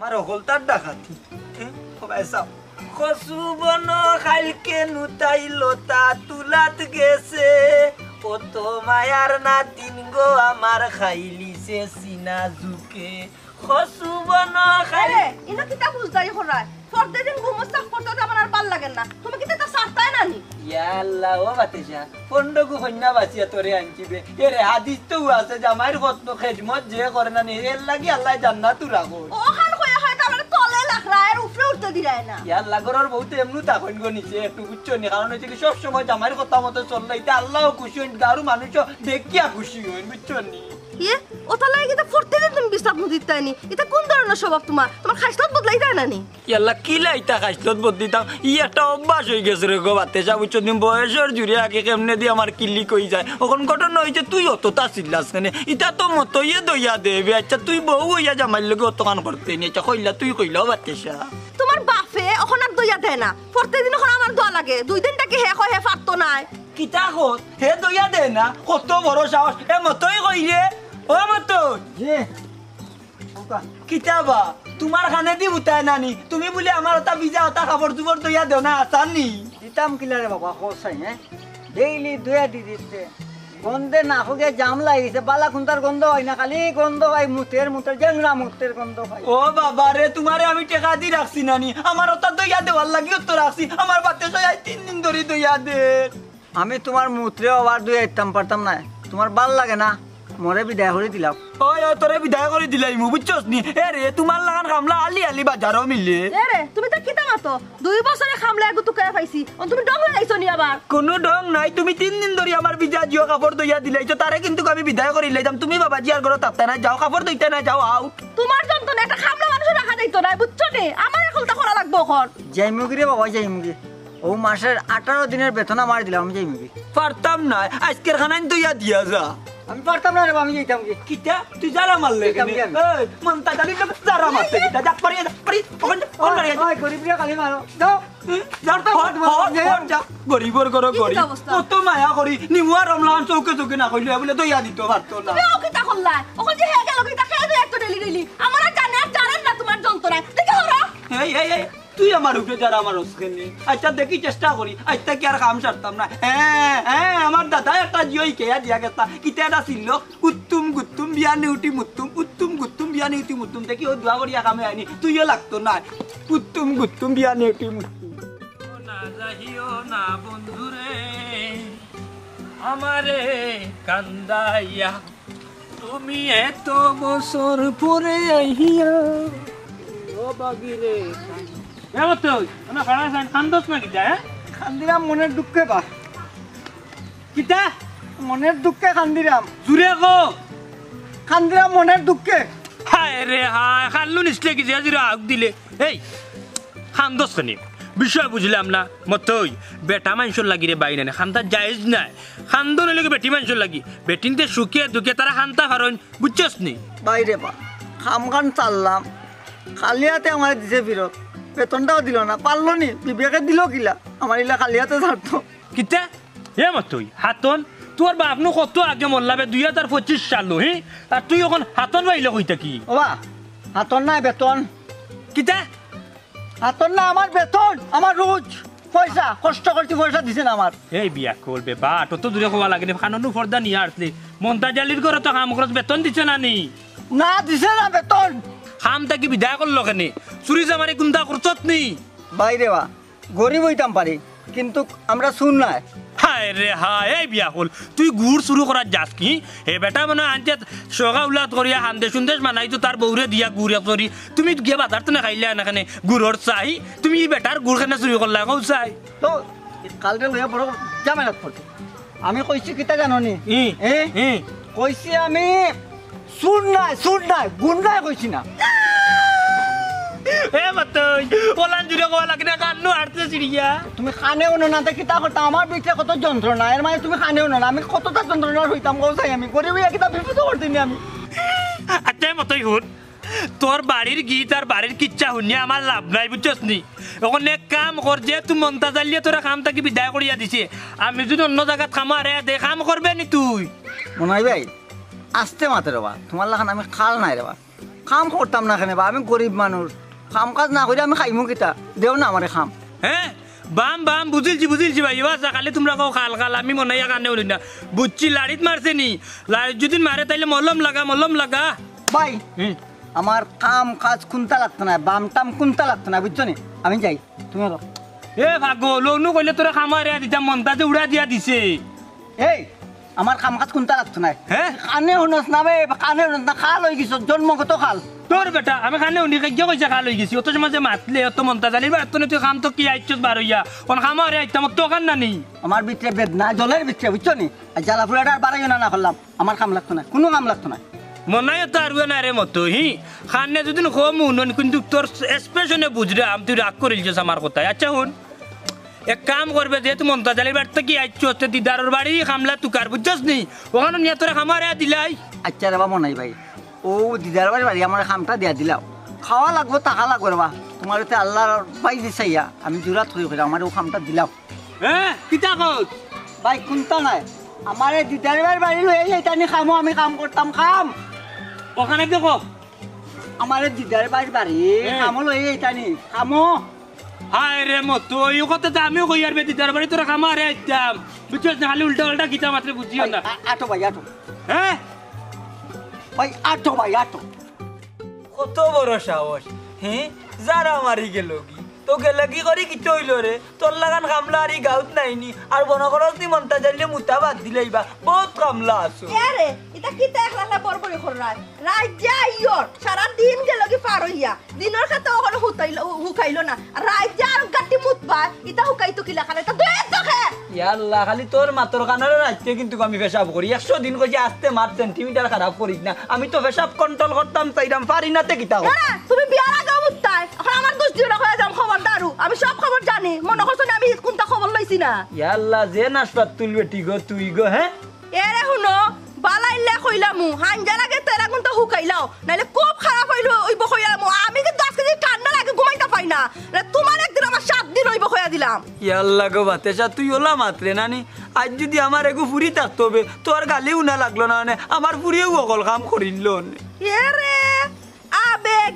আমার হলতার ডাকাতি সবাই চাও কচু বন খাইলকে নুতাই লতা তুলাত গেছে কত মায়ার না দিন গো আমার খাইলিছে সিনা জুকে কচু বন খাইলে ইনো কিতা বুঝদারি করায় প্রতিদিন ঘুমস্তা করতে আমার আর ভাল লাগে না তুমি কিতা তা সারতাই না নি ইয়া আল্লাহ ও বাতেশা পন্ডগু কন্যা বাঁচিয়া তোরে আনছিবে এরে হাদিস তো আছে জামাইর কত খেদমত যে করে না এর লাগি আল্লাহ জান্নাত রাখো ও খান কইয়া হয় তাহলে তলে লাখরা আর উপরে উঠতে দিরায় না ইয়া আল্লাহ গরর বহুত এমনু তাকন গো নিছে একটু বুঝছো নি কারণ হচ্ছে কি সব সময় জামাইর কথা মতো চললে এটা আল্লাহও খুশি হইন গারু মানুষও দেখিয়া খুশি হইন বুঝছো নি ইয়ে ওটা লাগে কিতা প্রতিদিন তুমি বিস্তাপ নদীত তাইনি এটা কোন ধরনের স্বভাব তোমার খাইসলত বদলাই দেয় না নি ইয়াল্লা কি লাইতা খাইসলত বদলিতাম ই একটা অভ্যাস হয়ে গেছে রে গো বাতেশা বুঝছো নি বয়সের জুড়ে আগে কেমনে দিয়ে আমার কিল্লি কই যায় ওখন ঘটনা হয়েছে তুই অতটা চিল্লাস কেনে ইটা তো মতইয়ে দইয়া দেবে আচ্ছা তুই বউ হইয়া জামাইর লগে অত কান করতে নি আচ্ছা কইলা তুই কইলাও বাতেশা তোমার বাপে ওখন আর দইয়া দেয় না প্রতিদিন ওখন আমার দোয়া লাগে 2 দিন তাকে হে কয় হে পারতো না কিতা কত হে দইয়া দে না কত বড় সাহস এ মতই কইরে ও মতই জি কিতাবা তোমার খানে দি উতায় নানি তুমি বলে আমার ওটা ভিজা ওটা খাবার দুবার দইয়া দেও না আসানি দিতাম কিলারে বাবা কোসাই হ্যাঁ ডেইলি দইয়া দি দিতে গন্ধে না হোকে জাম লাগিছে বালা খুন্তার গন্ধ হয় না খালি গন্ধ হয় মুতের জেংরা মুতের গন্ধ হয় ও বাবা রে তোমারে আমি টাকা দি রাখছি নানি আমার ওটা দইয়া দেওয়ার লাগি তো রাখছি আমার বাতে সয় 3 দিন ধরে দইয়া দে আমি তোমার মুত্রে আবার দইয়া দিতাম পারতাম না তোমার ভাল লাগে না মরে বিদায় করে দিলাম ওই তোরে বিদায় করে দিলাই মু বুঝছস নি এ রে তোমার লাগান খামলা আলি বাজারও মিলে এ রে তুমি তো কিতা মাতো 2 বছরে খামলা একটু তুকায় পাইছি তুমি ডং লাইছো নি আবার কোনো ঢং নাই তুমি 3 দিন ধরে আমার বিজা জিও কাপড় দইয়া দিলাইছো তারে কিন্তু আমি বিদায় করে লইলাম তুমি বাবা জিয়ার ঘরে তাপতা না যাও কাপড় দইতে না যাও আউট তোমার যন্ত্রণা একটা খামলা মানুষ রাখা যাইতো না বুঝছো নি আমার এখনটা করা লাগবে এখন যাইমুগি রে বাবা যাইমুগি ও মাসের 18 দিনের বেতন আমার দিলাম আমি যাইমুগি পারতাম না আজকের খানাই দইয়া দিয়া যা আমি পারতাম না রে আমি যাইতাম কি কিটা তুই জারা মারলে কেন এই মনটা জানি তো জারা মারতে কিটা যা পারি কোন রে ওই গরিব রে খালি মারো দাও যার তো হট যা গরিবর করো গরি কত মায়া করি নিমুয়া রমলান চৌকে না কইলে বলে দইয়া দিত পারতো না তুমি ওকে তা করলা ওকে যে হে গেল কিটা খেয়ে দে একটা ডেলি আমার আর জানে আর জানেন না তোমার যন্ত্রণা দেখো ওরা এই তুই আমার উপরে যারা আমার ওসখানে আচ্ছা দেখি চেষ্টা করি আজটা কি আর কাম সারতাম না হ্যাঁ আমার দাদা একটা জিওই কেয়া দিয়া গেছা কিটা এটা ছিল উত্তুম গুত্তুম বিয়ানি উঠি মুত্তুম উত্তুম গুত্তুম বিয়ানি উঠি মুত্তুম দেখি ও দোয়া করিয়া কামে আইনি তুইও লাগতো না উত্তুম গুত্তুম বিয়ানি উঠি মুত্তুম না যাহিও না বন্ধুরে আমারে কান্দাইয়া তুমি এত বছর পরে আইয়া ও বাগিরে খান্দিরাম মনের দুঃখে বা কিতা মনের দুঃখে খান্দিরাম জুরে গো খান্দিরাম মনের দুঃখে হায় রে হায় খাল্লু নিশ্চয় কি জিরা আগ দিলে এই খান্দস নি বিষয় বুঝলাম না মতই বেটা মানুষের লাগি রে বাইনা না খান্তা জায়েজ নাই খান্দন লাগে বেটি মানুষের লাগি বেটিনতে সুখে দুঃখে তারা খান্তা পারন বুঝছস নি বাইরে বা খামখান চাললাম খালি হাতে আমার দিছে ফিরত বেতনটাও দিল না পারলো নি বিবেকে দিল কিলা আমার ইলা খালি হাতে ছাড়তো কিতা হে মতই হাতন তোর বাপ নু কত আগে মরলাবে 2025 সাল হি আর তুই এখন হাতন বাইলে কইতা কি ওবা হাতন নাই বেতন কিতা হাতন না আমার বেতন আমার রোজ পয়সা কষ্ট করতে পয়সা দিছেন আমার এই বিয়া করবে বা তো দূরে হওয়া লাগে না খাননু ফর্দা নিয়ে আসলে মন্তাজালির ঘরে তো কাম খরচ বেতন দিছে না নি না দিছে না বেতন খামটা কি বিদায় করলো কেন চুরি জামারি গুন্দা করছত নি বাইরে বা গরিব হইতাম পারি কিন্তু আমরা শুন নাই হায় রে হায় এই বিয়া হল তুই গুড় শুরু করার যাস কি হে বেটা মনে আনতে সগা উলাত করিয়া হান্দে সুন্দেশ মানাই তো তার বউরে দিয়া গুড় চুরি তুমি গিয়ে বাজার তো না খাইলে না খানে গুড়র চাই তুমি বেটার গুড় খানে চুরি করলা কৌ চাই তো কালকে লইয়া বড় জামেলাত পড়তে আমি কইছি কিতা জাননি কইছি আমি শুন নাই গুণ নাই কইছি না এ মতই ওলান জুড়ে কোয়া লাগে না কান্নু আড়তে চিড়িয়া তুমি খানেও না দেখি তা কথা আমার ভিতরে কত যন্ত্রণা এর মানে তুমি খানেও না আমি কতটা যন্ত্রণা হইতাম কও চাই আমি গরিব হইয়া কিতা বিপদ করতিনি আমি আচ্ছা মতই হুন তোর বাড়ির গীত আর বাড়ির কিচ্ছা শুনি আমার লাভ নাই বুঝছস নি এখন এক কাম কর যে তুই মন্তা জ্বালিয়ে তোরা কাম থাকি বিদায় করিয়া দিছে আমি যদি অন্য জায়গাত খামো আরে দে কাম করবে নি তুই মনাই ভাই আস্তে মাতে রবা তোমার লাগান আমি খাল নাই রেবা কাম করতাম না কেন বা আমি গরিব মানুষ কাম কাজ না করে আমি খাইমু কিতা দেও না আমারে খাম হ্যাঁ বাম বাম বুঝিলছি ভাই এবার খালি তোমরা কও খাল খাল আমি মনে হয় কানে বলি না বুঝছি লাড়িত মারছে নি লাড়িত যদি মারে তাইলে মলম লাগা ভাই আমার কাম কাজ কোনটা লাগতো না বাম টাম কোনটা লাগতো না বুঝছো নি আমি যাই তুমি এ ভাগো লগ্ন কইলে তোরা খামারে দিতাম মনটাতে উড়া দিয়া দিছে এই আমার কাম কাজ কোনটা লাগতো না হ্যাঁ কানে শুনস না বে কানে শুনস না খাল হয়ে গেছ জন্মগত খাল তোর বেটা আমি খানে উনি কাজ্ঞা কইছে খাল হই গেছি অত সময় যে মাতলে অত মনটা জানির বার তুই খাম তো কি আইছস বার হইয়া কোন খামারে আইতাম তো কান না নি আমার ভিতরে বেদনা জলের ভিতরে বুঝছো নি আর জ্বালা ফুলাটা আর বাড়াইও না করলাম আমার কাম লাগতো না কোনো কাম লাগতো না মনে হয় তো আর না রে মতো খানে যদি কম উন্নয়ন কিন্তু তোর এক্সপ্রেশনে বুঝরে আমি তুই রাগ করিল যে আমার কথায় আচ্ছা শুন এক কাম করবে যেহেতু মন্তা জালির বাড়িতে কি আইছো দিদারর বাড়ি খামলা তুকার বুঝছস নি ওখানে নিয়ে তোরা খামারে দিলাই আচ্ছা রে বা মনাই ভাই ও দিদার বাড়ি আমার খামটা দিয়া দিলাও খাওয়া লাগবো টাকা লাগবো রে বা তোমার এতে আল্লাহর পাই দিছে ইয়া আমি জোড়া থই করে আমার ও খামটা দিলাও হ্যাঁ কিতা কস ভাই কোনটা নাই আমার দিদার বাড়ি লয়ে যাইতা নি খামো আমি কাম করতাম খাম ওখানে দেখো আমার দিদার বাড়ি খামো লয়ে যাইতা নি খামো হায় রে মতো এই কথা তো আমিও কই আর দিদার বাড়ি তোরা খামারে আইতাম বুঝছস না খালি উল্টা কিতা মাত্র বুঝিও না আটো ভাই আটো হ্যাঁ ভাই আটো ভাই আটো কত বড় সাহস হ্যাঁ যারা মারি গেল কি তো গেলে কি করি কি হইল রে তোর লাগান কামলা আর গাউত নাইনি আর বনখরচ নি মনটা জানলে মুতা বাদ দিলেইবা বহুত কামলা আছো আরে এটা কি তা একলা বরবরি করাই রাত যাইয়র সারা দিন গেল কি পার হইয়া দিনের সাথে ওখানে হুকাইলো না রাত যা আর গাটি মুতবা এটা হুকাইতো কি লাখানে এটা দুই দেখে ইয়াল্লাহ খালি তোর মাতর কানারে রাখতে কিন্তু আমি পেশাব করি 100 দিন কইছি আস্তে মার সেন্টিমিটার খারাপ করিস না আমি তো পেশাব কন্ট্রোল করতাম চাইরাম পারি না তে কিতা হ্যাঁ তুমি বিয়ার আগে মুততাই এখন আমার দোষ দিও না হয়ে যাম খবর দারু আমি সব খবর জানি মনে করছ না আমি কোনটা খবর লইছি না ইয়াল্লাহ যে নাশপাত তুলবে ঠিক তুই গো হ্যাঁ এরে হুনো বালাইলে কইলামু হাঞ্জা লাগে তেরা কোনটা হুকাইলাও নাইলে খুব খারাপ হইলো ওইব কইলামু আমি কিন্তু আজকে যে ঠান্ডা লাগে ঘুমাইতে পাই না তোমার একদিন আমার 7 দিন হইব কইয়া দিলাম ইয়াল্লাহ গো বাতেশা তুই ওলা মাত্রে নানি আজ যদি আমার এগু ফুরি থাকতো হবে তোর গালিও না লাগলো না মানে আমার ফুরিও অকল কাম করিল এরে আবেগ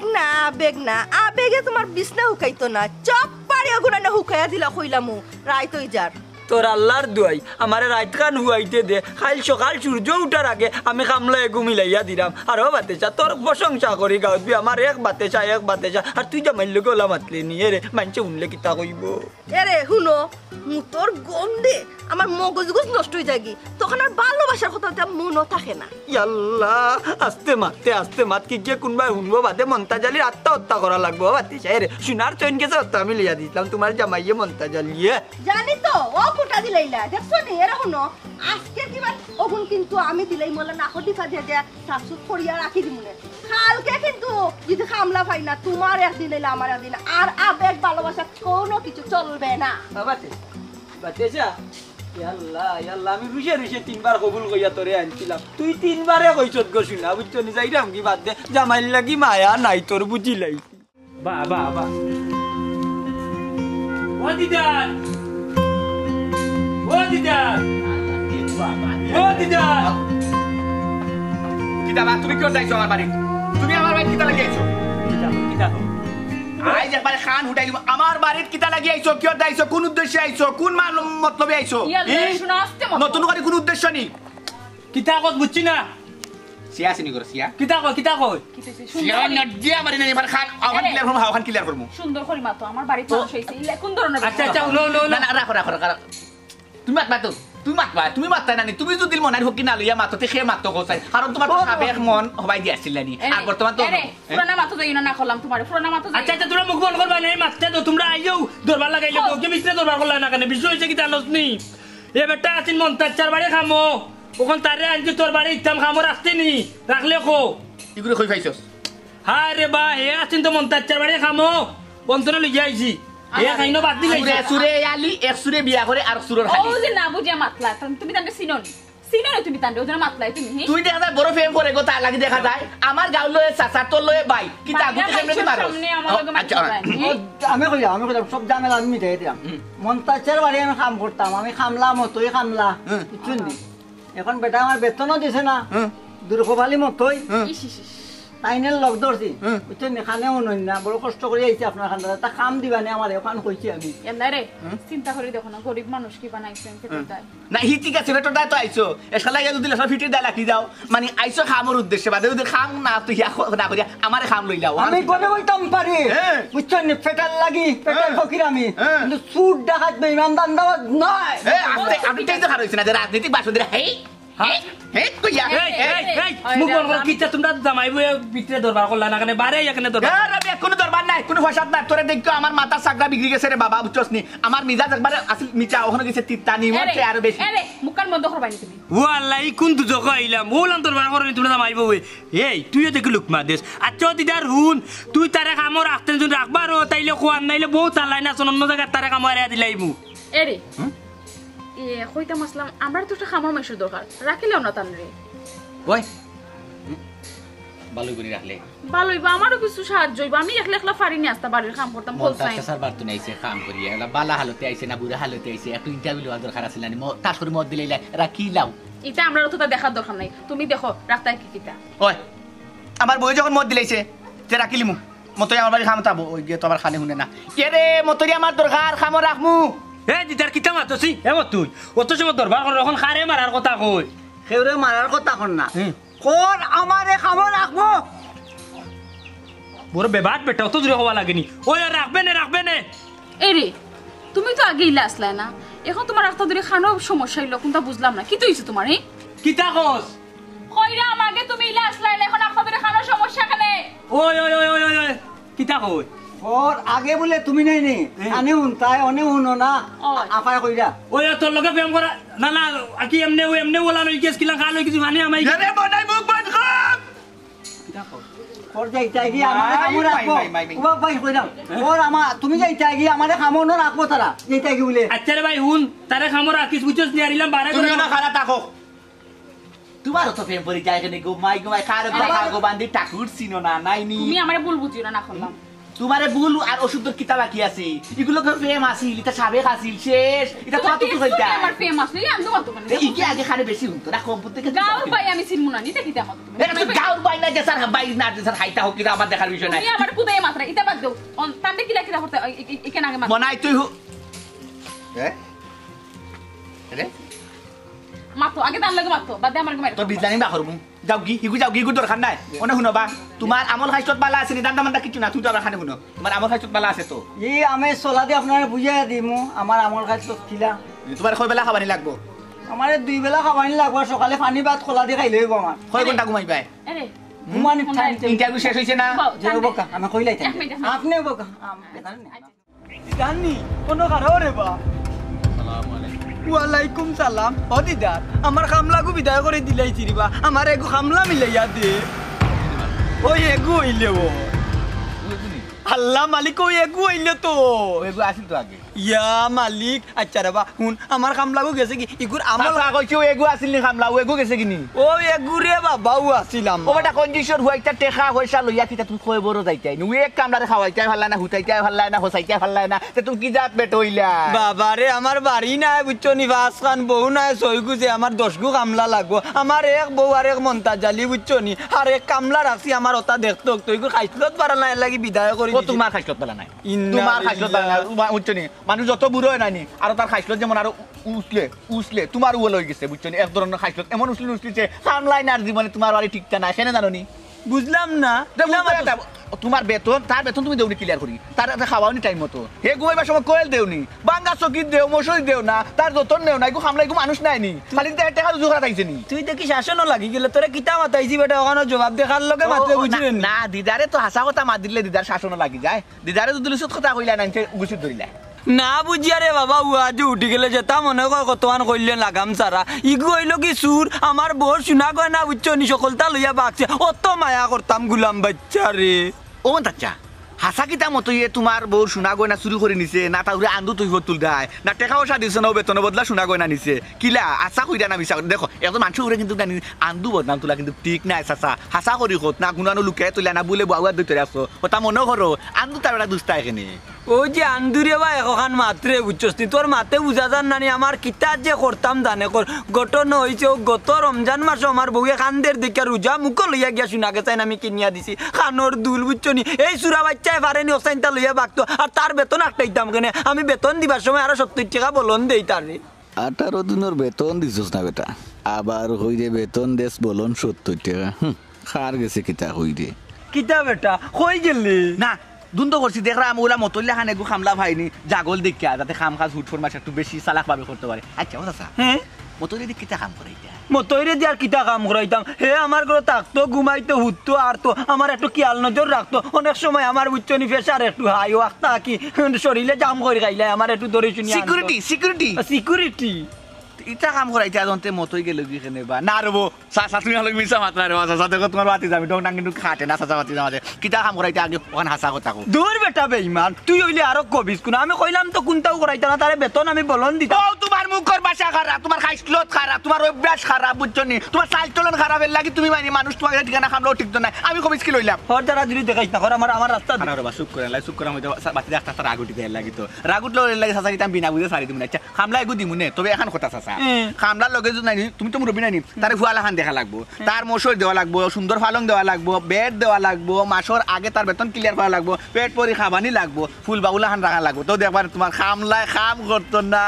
না আবেগে তোমার বিছনা হুকাইতো না চপ পাড়ি গুনা না হুকাইয়া দিলা কইলামু রাইতই যার তোর আল্লাহর দুয়াই আমারে রাত খান হুয়াইতে দে খাইল সকাল সূর্য উঠার আগে আমি কামলা এগু মিলাইয়া দিলাম আর ও বাতেশা তোর প্রশংসা করি গাউত আমার এক বাতেশা আর তুই জামাইল গোলা মাতলে নিয়ে রে মানছে উনলে কিতা কইব এরে হুনো মুতর গন্ধে আমার মগজ নষ্ট হয়ে যায় তখন আর ভালোবাসার কথা মনও থাকে না ইয়াল্লাহ আস্তে মাত কি কে কোনবাই শুনবো বাদে মন্তা জালির আত্মহত্যা করা লাগবো বাতেশা রে সোনার চৈন গেছে আমি লিয়া দিলাম তোমার জামাইয়ে মন্তা জালিয়ে জানি তো ও কোটা দিলাইলা দেখছো নি এরা হুনো আজকে কিবা ওগুন কিন্তু আমি দিলাই মলা না হদি ফা দিয়া শাশুত করিয়া রাখি দিমুনে কালকে কিন্তু যদি খামলা পাই না তোমার একদিন এলা আমার একদিন আর আবেগ ভালোবাসা কোনো কিছু চলবে না বাতেশা ইয়াল্লাহ আমি রুষে 3বার কবুল কইয়া তোরে আনছিলাম তুই 3বারে কইছত গো শুনা বুঝছো নি যাইরাম কি বাদ দে জামাইল লাগি মায়া নাই তোর বুঝিলাই বা ও দিদার কিতা বা তুমি কিয় যাইছো আমার বাড়ি তুমি আমার বাড়ি কিতা লাগি আইছো আই যে একবার খান উঠাই দিব আমার বাড়িত কিতা লাগি আইছো কিয় যাইছো কোন উদ্দেশ্যে আইছো কোন মতলবে আইছো নতুন করে কোন উদ্দেশ্য নি কিতা কত বুঝছি না সিয়া সিনি করো সিয়া কিতা কই সিয়া নদিয়া মারি নেই মানে খান আওয়ান ক্লিয়ার করব হাওয়ান ক্লিয়ার করব সুন্দর করে মাতো আমার বাড়ি তো হইছে ইলা কোন ধরনের আচ্ছা লো না রাখো তুমি মাতবা না তুমি যদি মনার হকি না লইয়া মাততে খে মাতো গোসাই কারণ তোমার তো সাবেক মন হবাই দি আছিল নি আর বর্তমান তো পুরানা মাতো যাইনা না করলাম তোমার পুরানা মাতো আচ্ছা তোমরা মুখ বন্ধ করবা না মাততে তো তোমরা আইও দরবার লাগাইলে তো কে মিস্ত্রি দরবার করলা না কেন বিষয় হইছে কি জানোস নি এ বেটা আছিন মন তার বাড়ি খামো ওখান তারে আনছি তোর বাড়ি ইতাম খামো রাখতে নি রাখলে কো ইগুলো কই পাইছস হ্যাঁ রে বা হে আছিন তো মন তার বাড়ি খামো বন্ধনে লইয়া আইছি এ খাইনো বাদ দি গইছে সুরে আলি এক সুরে বিয়া করে আর সুরর খালি ও যে না বুঝিয়া মাতলা তুমি তান্ডে সিনোনি তুমি তান্ডে ওজনা মাতলাই তুমি তুই দেখা যায় বড় ফেম করে গো তা লাগি দেখা যায় আমার গাঁও লয়ে চাচা তোর লয়ে বাই কি তা গুতে কেমনে দি মারো আচ্ছা আমি কইলাম সব ঝামেলা আমি মিটাই দিলাম মন্তাচের বাড়ি আমি কাম করতাম আমি খামলা মতই খামলা বুঝছেন নি এখন বেটা আমার বেতনও দিছে না দুর্গবালি মতই তাইনের লগ ধরছি বুঝছেন খানেও নই না বড় কষ্ট করে আইছি আপনার খান তা কাম দিবানে আমার ওখান কইছি আমি এলা রে চিন্তা করে দেখো না গরিব মানুষ কি বানাইছেন পেটটায় না হি ঠিক আছে বেটো দাই তো আইছো এসালা ইয়া যদি লেসা ফিটি দাই লাকি যাও মানে আইছো খামর উদ্দেশ্যে বাদে যদি খাম না তো ইয়া না করিয়া আমারে খাম লই যাও আমি গনে বলতাম পারি বুঝছেন পেটাল লাগি পেটাল ফকির আমি কিন্তু সুট ডাকাত বেঈমান দান্দাবাজ নয় আপনি তাই তো খারাপ হইছে না যে রাজনীতিক বাসুদের হেই হেই কইয়া মুখ বন্ধ করো কিচ্ছা তোমরা জামাই বয়ে ভিতরে দরবার করলা না কেন বারে এখানে দরবার রবি কোনো দরবার নাই কোনো ফসাদ নাই তোরে দেখো আমার মাথা সাগরা বিগড়ি গেছে রে বাবা বুঝছস নি আমার মিজাজ একবার আসল মিচা ওখানে গেছে তিত্তানি মতে আর বেশি আরে মুখকান বন্ধ করবানি তুমি ওয়াল্লাহি কোন দুজক আইলাম ওলান দরবার করনি তোমরা জামাই বয়ে এই তুইও দেখি লুকমা দেশ আচ্ছা দিদার হুন তুই তারে কামর রাখতেন যদি রাখবার তাইলে কোয়ান নাইলে বহুত চালাই না অন্য জায়গায় তারে কাম হারিয়ে দিলাইমু এরে এ কইতাম আসলাম আমার তো একটা খামার মাইশের দরকার রাখিলেও না তান রে ওই ভালো করে রাখলে ভালোই বা আমারও কিছু সাহায্য হইবা আমি একলা একলা ফারিনি আসতা বাড়ির কাম করতাম বলছাই স্যার বার তো নাইছে কাম করিয়া এলা বালা হালতে আইছে না বুড়া হালতে আইছে একটু ইন্টারভিউ লওয়ার দরকার আছে না তাস করে মত দিলে রাখি লাও এটা আমরা তো তা দেখার দরকার নাই তুমি দেখো রাস্তায় কি কিটা ওই আমার বই যখন মত দিলাইছে তে রাখিলিমু মতই আমার বাড়ি খামতাবো ওই যে তো আবার খানে শুনে না কে রে মতরি আমার দরকার খামো রাখমু দিদার কিতা মাতছি এমন তুই অত সময় দরবার করে এখন খারে মারার কথা কই সেউরে মারার কথা কর না কোন আমারে খামো রাখবো বড় বেবাদ বেটা অত জোরে হওয়া লাগেনি ওই রাখবে না এরে তুমি তো আগে ইলা আসলাই না এখন তোমার রাস্তা ধরে খানো সমস্যা হইলো কোনটা বুঝলাম না কি তো হইছে তোমার কিতা কস কইরা আমাকে তুমি ইলা আসলাই এখন রাস্তা ধরে খানো সমস্যা কেন ওই কিতা কই ওর আগে বলে তুমি নাই নি আনে উনতাই অনে উনো না আপায় কইরা ওই তোর লগে প্রেম করা না না কি এমনে ওলা নই কেস কিলা খা লই কিছু মানে আমাই আরে বনাই মুখ বন্ধ কর কিতা কস ওর যাইতাই গিয়ে আমারে কামো রাখবো ও ভাই কইরা ওর আমা তুমি যাইতাই গিয়ে আমারে কামো ন রাখবো তারা যাইতাই গিয়ে বলে আচ্ছা রে ভাই হুন তারে খামরা কিস বুঝছস নি আরিলাম বারে তুমি না খারা তাকো তোমার তো প্রেম পরি যায় কেন গো মাই খারে গো বান্দি ঠাকুর চিনো না নাইনি তুমি আমারে ভুল বুঝিও না করলাম তোমারে ভুল আর ওষুধ কিতা বাকি আছে এগুলো তো প্রেম আছিল এটা সাবেক আছিল শেষ এটা তো তো কইতা আমার প্রেম আসলে আন্দো কত মানে এই কি আগে খানে বেশি হতো না কম থেকে গাউর ভাই আমি চিনমু না নিতে কিতা মত তুমি এটা গাউর বাই না যে স্যার বাই না যে স্যার হাইতা হোক কিটা আমার দেখার বিষয় নাই তুমি আমার কুদায় মাত্রা ইতা বাদ দাও তান্ডে কিলা কিলা করতে এখানে আগে মাত্রা মনাই তুই রে মাত্র আগে তার লাগে মাত্র বাদ দে আমার মার তো বিজলানি বা করবো যাও গি দরকার নাই অনে শুনবা তোমার আমল খাইছত বালা আছে নি দান্দা মান্দা কিছু না তুই তো আবার খানে শুনো তোমার আমল খাইছত বালা আছে তো ই আমি চলা দি আপনারে বুঝাই দিমু আমার আমল খাইছ খিলা তোমার কয় বেলা খাবানি লাগবো আমারে দুই বেলা খাবানি লাগবো সকালে পানি ভাত খোলা দি খাইলে হইব আমার কয় ঘন্টা ঘুমাই পাই আরে ঘুমানি ইন্টারভিউ শেষ হইছে না যে বকা আমি কইলাই তাই আপনি বকা জানি কোনো কারণে বা ওয়ালাইকুম সালাম ও দিদার আমার খামলাগু বিদায় করে দিলাইছি রিবা আমার এগু খামলা মিলাইয়া দে ওই এগু হইলে ও আল্লাহ মালিক ওই এগু হইলে তো এগু আসিল তো আগে ইয়া মালিক আচ্ছা রে বা হুন আমার খামলাগু গেছে কি ইগুর আমল কইছো এগু আসিল নি খামলা ও এগু গেছে কিনি ও এগু রে বাবা ও আসিলাম ও বেটা কন্ডিশন হইতা টেকা পয়সা লইয়া কিটা তুমি কই বড় যাইতাই নি এক কামলারে খাওয়াইতাই ভাল্লা না হুতাইতাই ভাল্লা না হোসাইতাই ভাল্লা না তে তুমি কি জাত বেট হইলা বাবা রে আমার বাড়ি নাই বুঝছো নি ফাস খান বউ নাই সইগু যে আমার 10 গু কামলা লাগবো আমার এক বউ আর এক মন্তা জালি বুঝছো নি আর এক কামলা রাখছি আমার ওটা দেখতো তুই খাইছলত পারা নাই লাগি বিদায় করে ও তোমার খাইছত বালা নাই তোমার খাইছত বালা নাই বুঝছো নি মানুষ যত বুড়ো হয় নাই আর তার খাইছত যেমন আর উসলে তোমার ও লই গেছে বুঝছো নি এক ধরনের খাইছত এমন উসলিছে সামলাই না জীবনে তোমার বাড়ি ঠিকটা নাই কেন জানো নি বুঝলাম না তোমার বেতন তার বেতন তুমি দেউনি ক্লিয়ার করি তার খাওয়াওনি টাইম মতো হে ঘুমাইবার সময় কোয়েল দেউনি বাঙ্গা চকিত দেও মশরি দেও না তার যতন নেও না হামলাই মানুষ নাইনি খালি টাকা রুজু করা থাকছে নি তুই দেখি শাসনও লাগি গেলে তোরা কিতা মাতাইছি বেটা ওখানে জবাব দেখার লগে মাত্রে বুঝলি না দিদারে তো হাসা কথা মাত দিলে দিদার শাসনও লাগি যায় দিদারে যদি লুচত কথা কইলা না গুছিত ধরিলা না বুঝিয়া রে বাবা ও আজ উঠি গেলে যেতা মনে কয় কতমান কইলে লাগাম সারা ইগু হইল কি সুর আমার বউ শুনা কয় না বুঝছো নি সকলতা লইয়া বাকছে অত মায়া করতাম গুলাম বাচ্চা রে ও আচ্ছা হাসা কিতা মতো ইয়ে তোমার বউ সোনা গয়না চুরি করে নিছে না তাহলে আন্দু তুই তুল দেয় না টেকা পয়সা দিছে না বেতন বদলা সোনা গয়না নিছে কিলা আশা কইরা না মিছা দেখো এত মানুষ উড়ে কিন্তু আন্দু বদনাম তোলা কিন্তু ঠিক নাই চাচা হাসা করি কত না গুণানো লুকাই তুলে না বলে বাবুয়ার ধরে আসো ওটা মনে করো আন্দু তার দুস্তা এখানে ও যে আন্দুরে বা এখন মাত্রে বুঝছস তোর মাতে বুঝা যান নানি আমার কিতাব যে করতাম জানে ঘটনা হয়েছে গত রমজান মাসে আমার বউয়ে খানদের দিকে রোজা মুখ লইয়া গিয়া শুনা গেছে আমি কিনিয়া দিছি খানোর দুল বুঝছনি এই সুরা বাচ্চায় পারেনি ওসাইনটা লইয়া বাগতো আর তার বেতন আটটাইতাম কেন আমি বেতন দিবার সময় আরো 70 টাকা বলন দেই তারে 18 দিনের বেতন দিছস না বেটা আবার হইরে বেতন দেশ বলন 70 টাকা খার গেছে কিতা হইরে কিতা বেটা কই গেলি না দুন্দ করছি দেখলাম ওরা মতল্লা খান একটু খামলা ভাইনি জাগল দেখিয়া যাতে খাম খাজ হুট ফরমাস একটু বেশি চালাক ভাবে করতে পারে আচ্ছা ও চাচা হ্যাঁ মতল্লা দিয়ে কিতা কাম করাইতা মতইরে দিয়ে আর কিতা কাম করাইতাম হে আমার ঘরে থাকতো ঘুমাইতো হুতো আর তো আমার একটু খেয়াল নজর রাখতো অনেক সময় আমার উচ্চনি ফেসার একটু হাই ও আস্তা কি শরীরে জাম করে খাইলে আমার একটু ধরে শুনি সিকিউরিটি ইটা কাম করাইতে আজন্তে মতই গেল কি কেনে বা না রবো চাচা তুমি হলো মিছা মাত্রা রে চাচা দেখো তোমার বাতি যাবি ডং কিন্তু খাটে না চাচা বাতি যাবে কিতা কাম করাইতে আগে ওখান হাসা কথা কো দূর বেটা বেঈমান তুই হইলে আরো কবিস কোন আমি কইলাম তো কোনটাও করাইতা না তারে বেতন আমি বলন দিতাম ও তোমার মুখর ভাষা খারাপ তোমার খাইসলত খারাপ তোমার অভ্যাস খারাপ বুঝছনি তোমার চাল চলন খারাপ এর লাগি তুমি মানে মানুষ তোমার ঠিকানা খামলাও ঠিক না আমি কবিস কি লইলাম হর যারা যদি দেখাইছ না কর আমার রাস্তা আরে বাবা চুপ করে লাই চুপ করে হইতো বাতি একটা একটা রাগুটি দেয় লাগি তো রাগুট লইলে লাগি চাচা কিতা বিনা বুঝে সারি দিমু না আচ্ছা খামলা এগু দিমুনে তবে এখন কথা চাচা খামলা লগে যদি নাই তুমি তো মুরব্বি নাই তারে ফুয়ালা খান দেখা লাগবো তার মশর দেওয়া লাগবো সুন্দর ফালং দেওয়া লাগবো বেড দেওয়া লাগবো মাসর আগে তার বেতন ক্লিয়ার করা লাগবো পেট পরি খাবানি লাগবো ফুল বাবুলা খান রাখা লাগবো তো দেখবার তোমার খামলায় খাম করতো না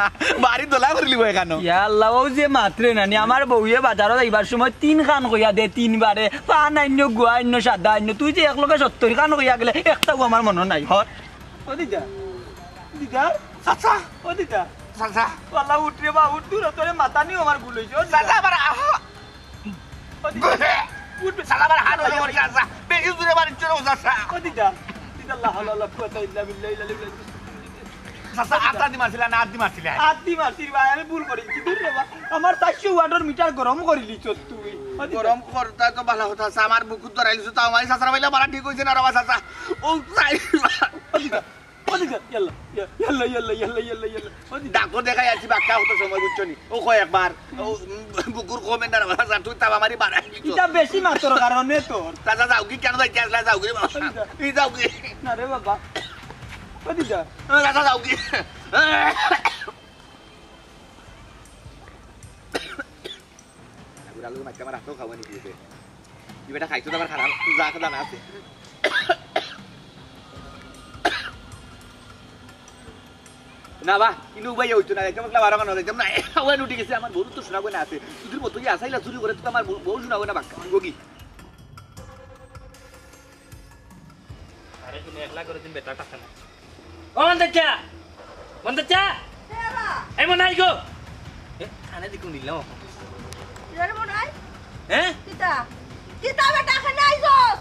বাড়ি দোলা করে লিব এখানো ইয়া আল্লাহ ও যে মাত্রে নানি আমার বউয়ে বাজারত আইবার সময় 3 খান কইয়া দে 3 বারে পান আইন্য গুয়া আইন্য সাদা আইন্য তুই যে এক লগে 70 খান কইয়া গেলে একটাও আমার মনে নাই হর ও দিদা দিদা চাচা ও দিদা চাচা আল্লাহ উঠরে বা উঠ দূর তোরে মাথা নিও আমার ভুল হইছে চাচা আবার আহা ও দিদা উঠবে চাচা আবার হাত হয়ে গেছে চাচা বেশি দূরে বাড়ি চলে চাচা ও দিদা দিদা লা হাওলা ওয়ালা কুওয়াতা ইল্লা বিল্লাহ ইলা লিল্লাহ চাচা আত্মা দি মারছিলা না আত্মি মারছিলা আত্মি মারছিস ভাই আমি ভুল করেছি দূর রে আমার 400 ওয়াটের মিটার গরম করে লিছ তুই গরম করতা তো ভালো কথা আছে আমার বুকুত ধরাইলিছ তাও আমার চাচারা বাইলা মারা ঠিক হইছে না রে চাচা ও চাই ওদিকে ইয়াল্লা ইয়াল্লা ইয়াল্লা ইয়াল্লা ইয়াল্লা ইয়াল্লা ডাক্তার দেখাই আছি বাক্কা হতো সময় বুঝছনি ও কয় একবার ও বুকুর কমেন্ট না চাচা তুই তাও আমারই বাড়াই এটা বেশি মাত্র কারণে তোর চাচা যাও কি কেন যাইতে আসলা যাও কি বাবা এই যাও কি না রে বাবা ওদিকে চাচা যাও কি আলু মাছ আমার হাতও খাওয়ানি দিয়েছে কি বেটা খাইছো তো আবার খারাপ যা খাদা না আছে না বা কিন্তু উপায় হইতো না একদম একলা বারো কানো একদম না ওয়ান উঠে গেছে আমার বউ তো শোনাবো না আছে তুই মতো কি আসাইলা চুরি করে তো আমার বউ শোনাবো না বাক্কা গগি আরে তুমি একলা করে দিন বেটা টাকা না ও মন্দচা মন্দচা এই মন আইগো এ খানে দিকু নিলাম ইরে মনাই হ্যাঁ কিতা কিতা বেটা খানে আইছস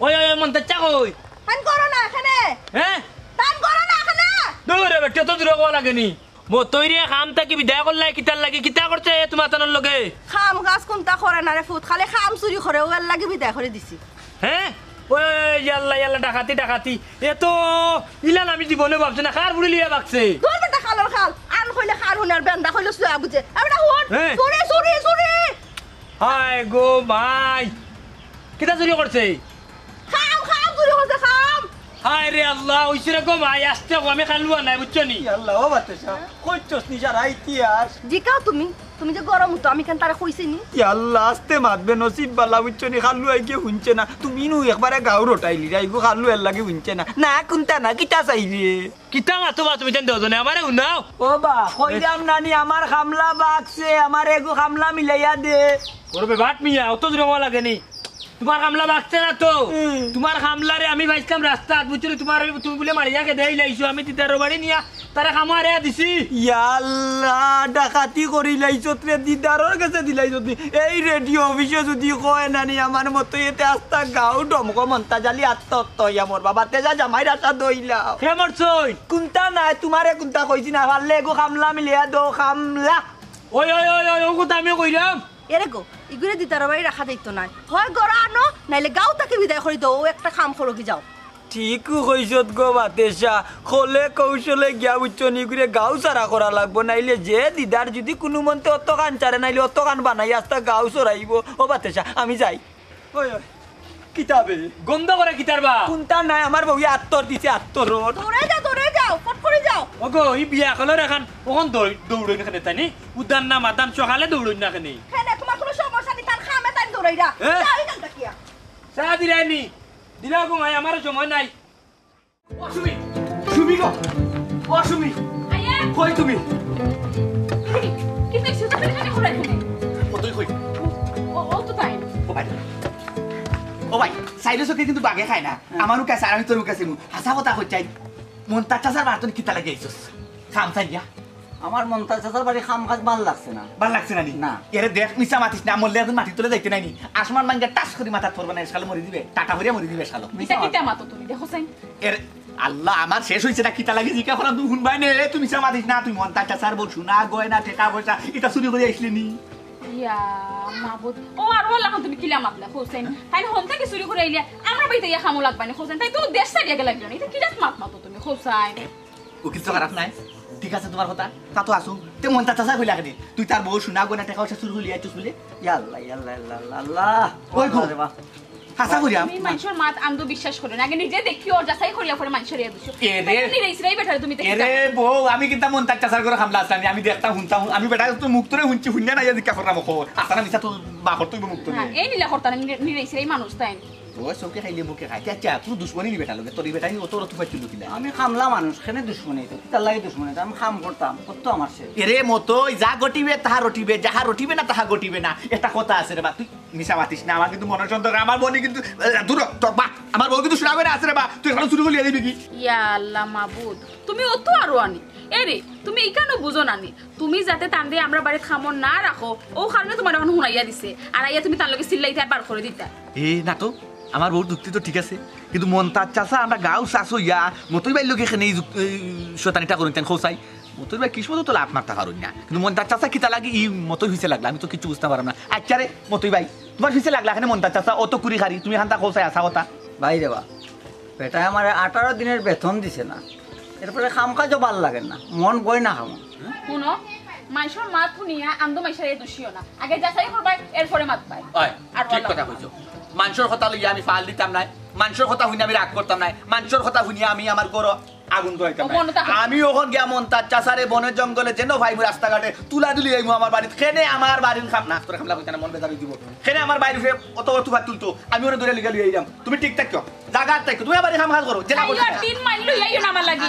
ওই ওই মন্দচা কই হান করো না এখানে হ্যাঁ টান করো না এখানে দূরে বেটা তো দূরে গোয়া লাগেনি মো তৈরি কাম থাকি বিদায় করলাই কিতার লাগি কিতা করছে তোমার তানোর লগে খাম গাছ কোনটা করে না রে ফুট খালি খাম চুরি করে ওর লাগি বিদায় করে দিছি হ্যাঁ ওই ইয়াল্লা ইয়াল্লা ডাকাতি ডাকাতি এ তো ইলান আমি জীবনে ভাবছি না কার বুড়ি লিয়া বাকছে তোর বেটা খালর খাল আন কইলে খার হুনার বেন্দা কইলে সুয়া বুঝে এবড়া হুন হ্যাঁ। চুরি চুরি চুরি হায় গো ভাই কিতা চুরি করছে খাম খাম চুরি করছে খাম হায় রে আল্লাহ ওইসরে গো ভাই আসতে আমি খালুয়া নাই বুঝছো নি ইয়াল্লা ও বাতেশা কইছস নি যারা ইতিহাস জিকাও তুমি তুমি যে গরম তো আমি কেন তারে কইছি নি ইয়াল্লা আস্তে মাতবে নসিব বালা বুঝছো নি খালু আইকে হুনছে না তুমি নু একবারে গাও রটাইলি রাইগো খালু এর লাগি হুনছে না না কোনটা না কিটা চাই রে কিতা মাতো বা তুমি জান দেও না আমারে উনাও ও বা কইলাম নানি আমার খামলা বাকছে আমার এগো খামলা মিলাইয়া দে করবে বাট মিয়া অত দূরে গোয়া লাগেনি তোমার কামলা বাকছে না তো তোমার কামলারে আমি ভাইছিলাম রাস্তা বুঝছো তোমার তুমি বলে মারিয়াকে দেই লাইছো আমি তিতার বাড়ি নিয়া তারে খামারে দিছি ইয়াল্লা ডাকাতি করি লাইছত রে দিদারর কাছে দিলাইছত এই রেডিও অফিসে যদি কয় নানি আমার মতো এতে আস্তা গাও ডমক মন্তা জালি আত্মহত্যা হইয়া মোর বাবা তেজা জামাই রাস্তা দইলা হে মরছই কোনটা নাই তোমারে কোনটা কইছি না পারলে এগো খামলা মিলিয়া দো খামলা ওই ওই ওই ওই ও কথা আমি কইরাম এরে গো ইগুরে দিতার বাড়ি রাখা দিত নাই হয় গড়া আনো নাইলে গাও তাকে বিদায় করে দাও একটা খাম করো কি যাও ঠিক কইছত গো বাতেশা খোলে কৌশলে গিয়া উচ্চনি করে গাও সারা করা লাগবো নাইলে যে দিদার যদি কোনো মন্তে অত কান চারে নাইলে অত কান বানাই আস্তা গাও সরাইব ও বাতেশা আমি যাই ওই ওই কিতাবে গন্ধ করে কিতার বা কোনটা নাই আমার বউয়ে আত্তর দিছে আত্তর দৌড়ে যাও ফট করে যাও ওগো ই বিয়া কলর এখন ওখান দৌড়ই না খানে তানি উদ্যান না মাদান সকালে দৌড়ই না খানে হ্যাঁ তোমার কোনো সমস্যা নেই তার খামে তাই দৌড়াইরা যাও এখানটা কিয়া চা দিলাইনি দিলা গো মাই আমার সময় নাই অসুমি সুমি গো অসুমি আয়া কই তুমি কি দেখছিস তো এখানে হলাই তুমি কতই কই ও তো তাই ও ভাই সাইডে চোখে কিন্তু বাগে খায় না আমারও কাছে আর আমি তোর কাছে হাসা কথা হচ্ছাই মন তার চাষার বার্তন কিতা লাগে আইসস খাম চাই দিয়া আমার মন্তাজ চাচার বাড়ি খাম কাজ ভাল লাগছে না ভাল লাগছে না না। এরে দেখ মিশা মাতিস না মরলে এখন মাটি তুলে যাইতে নাইনি আসমান মাঙ্গা টাস করে মাথা ধরবে না শালো মরি দিবে টাটা ভরিয়া মরি দিবে শালো এটা কিটা মাতো তুমি দেখো সাইন এর আল্লাহ আমার শেষ হইছে না কিতা লাগে জিকা ফলা তুই শুনবাই নে তুই মিশা মাতিস না তুই মন তার চাষার বল শুনা গয়না টাকা পয়সা এটা চুরি করে আইসলি নি ইয়া মাবুদ ও আর ওলা এখন তুমি কিলা মাতলা হোসেন তাই হোম থেকে চুরি করে আইলে আমরা বাইতে ইয়া খামু লাগবা না হোসেন তাই তো দেশ সাইডে গেলা কেন এটা কিলা মাতো তুমি হোসেন ও কিছু খারাপ নাই ঠিক আছে তোমার কথা তা তো আসুন তে মন তার চাষা কইলা কেন তুই তার বউ শুনা গয়না টাকা পয়সা চুরি করে আইছিস বলে ইয়াল্লা ইয়াল্লা ইয়াল্লা আল্লাহ ওই গো। হাসা করিয়া তুমি মানুষের মাত আন্দো বিশ্বাস করে না আগে নিজে দেখি ওর যাচাই করিয়া পরে মানুষের ইয়া দিছো এরে। নিরাইছরাই বেটারে তুমি দেখি এরে বউ আমি কিন্তু মন তার চাষার করে খামলা আসলাম আমি দেখতাম শুনতাম আমি বেটা তো মুখ তোরে শুনছি শুনিয়া না জিজ্ঞাসা করলাম আসানা মিশা তো বাপর তুই মুখ তোরে হ্যাঁ এই নিলা করতানা নিরাইছরাই মানুষ তাই ওই চৌকে খাইলে মুখে খাই আচ্ছা তুই দুশ্মনী নি বেটা লগে তোর বেটাই অত রত পাইছিল কিলা আমি খামলা মানুষ কেনে দুশ্মনী তো তার লাগে দুশ্মনী আমি খাম করতাম কত আমার সে এরে মতই যা গটিবে তাহা রটিবে যাহা রটিবে না তাহা গটিবে না এটা কথা আছে রে বা তুই মিশা মাতিস না আমার কিন্তু মনের সন্দেহ আমার বোন কিন্তু দূর তো বা আমার বউ কিন্তু শোনা করে আছে রে বা তুই এখন শুরু করলি দিবি কি ইয়া আল্লাহ মাবুদ তুমি অত আরো আনি এরে তুমি এইখানে বুঝো নানি তুমি যাতে তান্দে আমরা বাড়ি খামর না রাখো ও কারণে তোমার এখন শুনাইয়া দিছে আর আইয়া তুমি তার লগে চিল্লাইতে আর বার করে দিতা এ না তো আমার বউর যুক্তি তো ঠিক আছে কিন্তু মন তার চাষা আমরা গাও চাষো ইয়া মতই বাইর লোক এখানে শতানিটা করুন তেন খোসাই মতই বাই কিসমত তো লাভ মারতে পারুন না কিন্তু মন তার চাষা কিতা লাগে ই মতই হইছে লাগলা আমি তো কিছু বুঝতে পারলাম না আচ্ছা রে মতই বাই তোমার হইছে লাগলা এখানে মন তার চাষা অত কুড়ি খারি তুমি হান্তা খোসাই আসা কথা ভাই দেবা বেটায় আমার 18 দিনের বেতন দিছে না এরপরে খাম কাজও ভাল লাগে না মন বই না খামো শুনো মানুষের মাত শুনিয়া আন্দো মাইশার এই দোষিও না আগে যাচাই করবাই এরপরে মাত পাই আর ঠিক কথা কইছো মানুষের কথা লইয়া আমি ফাল দিতাম নাই মানুষের কথা শুনি আমি রাগ করতাম নাই মানুষের কথা শুনিয়া আমি আমার ঘর আগুন ধরাইতাম আমি ওখান গিয়া মন তার চাষারে বনের জঙ্গলে যেন ভাই রাস্তাঘাটে তুলা তুলি আইমু আমার বাড়িতে খেনে আমার বাড়ির খাম না তোর খামলা কইতানা মন বেজার দিব খেনে আমার বাড়ির উঠে অত তুফা তুলতো আমি ওরে দূরে লিগা লইয়া যাম তুমি ঠিক থাকো জায়গা থাকো তুমি বাড়ি খাম খাস করো জেলা করো আইয়া তিন মাইল লইয়া না আমার লাগি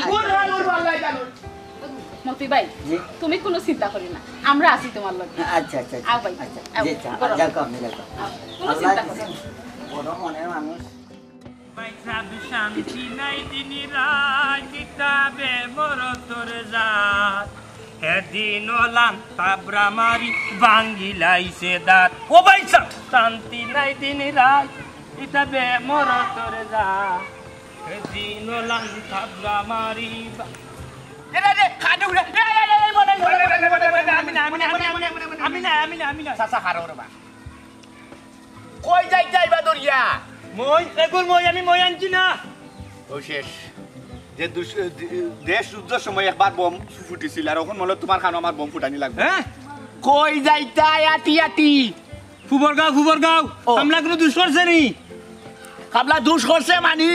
মতি ভাই তুমি কোনো চিন্তা করি না আমরা আছি তোমার লগে আচ্ছা আচ্ছা আও ভাই আচ্ছা আও, যেটা করো। যাও আপনি যাও কোনো চিন্তা করি না। বড় মনের মানুষ শান্তি নাই দিনী রাত কিতাবে মরতর জাত এদিন ওলাম তাবরা মারি ভাঙ্গিলাইছে দাঁত ও ভাই শান্তি নাই দিনী রাত কিতাবে মরতর জাত এদিন ওলাম তাবরা মারি কই যাই যাইবা দরিয়া মই এগুল মই আমি মই আনছি না ও শেষ যে দেশ যুদ্ধের সময় একবার বোম ফুটেছিল আর ওখান মনে তোমার খানো আমার বোম ফুটানি লাগবে হ্যাঁ কই যাইতা আটি আটি ফুবরগাঁও ও। আমলা কোনো দুষ করছে নি কাবলা দুষ করছে মানি